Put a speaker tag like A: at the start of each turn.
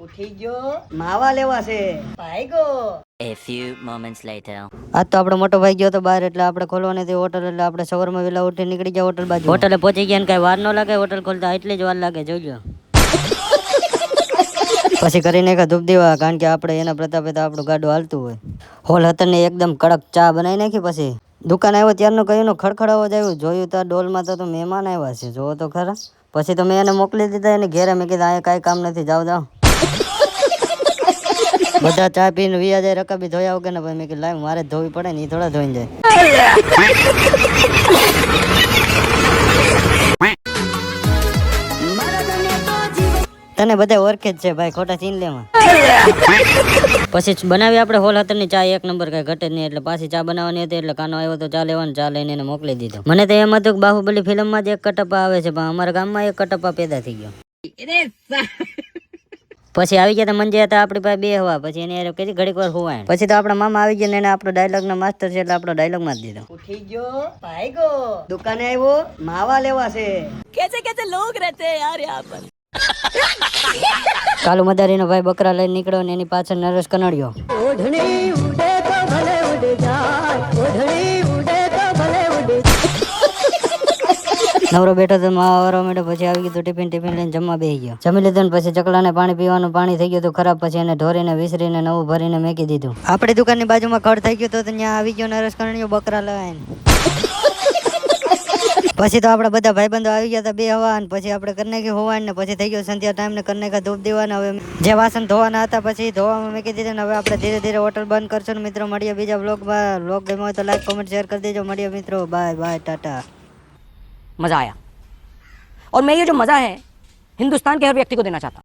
A: ઉઠી ગયો માવા લેવા છે ભાઈગો.
B: A few moments later.
A: આજ તો આપણો મોટો ભાઈ ગયો તો બહાર એટલે આપણે ખોલવાની હતી હોટલ એટલે આપણે સવારમાં વેલા ઉઠી નીકળી ગયા હોટલ બાજુ. હોટલે પહોંચી ગયા ને કઈ વાર ન લાગે હોટલ ખોલતા એટલી જ વાર લાગે જોજો. પછી કરીને એક ધૂપ દેવા કારણ કે આપણે એના પ્રતાપે તો આપણું ગાડું હાલતું હોય. હોલ હતા ને એકદમ કડક ચા બનાવી નાખી. પછી દુકાન આવ્યો ત્યારનું કહ્યું ખડખડ અવાજ આવ્યું જોયું તો ડોલમાં તો મહેમાન આવ્યા છે જોવો તો ખરા. પછી તો મેં એને મોકલી દીધા એને ઘેરે. મેં કીધું અહીંયા કાંઈ કામ નથી જાઓ જાઓ. બધા ચા પીને વિયા જાય રકાબી ધોયા વગર ને ભાઈ મેં કીધું લાવ મારે ધોવી પડે ને એ થોડા ધોઈને જાય. તને બધા ઓળખે જ છે ભાઈ ખોટા ચીન લેમાં. પછી બનાવી આપણે હોલ હતરની ચા એક નંબર કઈ ઘટે જ નહીં એટલે પાછી ચા બનાવવાની હતી એટલે કાનો આવ્યો તો ચા લેવાની ચા લઈને એને મોકલી દીધો. મને તો એમ હતું કે બાહુબલી ફિલ્મમાં જ એક કટપ્પા આવે છે પણ અમારા ગામમાં એક કટપ્પા પેદા થઈ ગયો. પછી આવી ગયા મંજે હતા આપણી પાસે બે હવા. પછી એને કીધી ઘડીક વાર હોવાય. પછી તો આપણા મામા આવી ગયા ને એને આપણો ડાયલોગ નો માસ્ટર છે એટલે આપણો ડાયલોગ માં જ દીધો. ઉઠી ગયો ભાઈગો દુકાને આવ્યો માવા લેવા છે.
B: कैसे कैसे लोग रहते हैं यार यहाँ पर.
A: કાલુ મદારીનો ભાઈ બકરા લઈને નીકળ્યો ને એની પાછળ નરેશ કનડિયો. ઓઢણી ઉડે તો ભલે ઉડે જાય ઓઢણી ઉડે તો ભલે ઉડે. નવરો બેઠો તો માવા મેળો. પછી આવી ગયું ટિફિન લઈને જમવા બેસી ગયો. જમી લીધું ને પછી ચકલાને પાણી પીવાનું પાણી થઈ ગયું તો ખરાબ. પછી એને ઢોરીને વિસરીને નવું ભરીને મેકી દીધું. આપણી દુકાનની બાજુમાં ખડ થઈ ગયું તો ત્યાં આવી ગયો નરેશ કનડિયો બકરા લઈને. પછી તો આપડા બધા ભાઈબંધો આવી ગયા હતા બે હવા. અને પછી આપણે કરી નાખી હોવાય ને પછી થઈ ગયો સંધ્યા ટાઈમ ને કરી નાખ્યા ધૂપ દેવાના. હવે જે વાસણ ધોવાના હતા પછી ધોવામાં મેકી દીધા ને હવે આપણે ધીરે ધીરે હોટલ બંધ કરશું ને મિત્રો મળીએ બીજા બ્લોગમાં. બ્લોગ ગમ્યો હોય તો લાઈક કોમેન્ટ શેર કરી દેજો. મળીએ મિત્રો બાય બાય ટાટા.
C: मजा आया और मैं ये जो मजा है हिंदुस्तान के हर व्यक्ति को देना चाहता हूँ.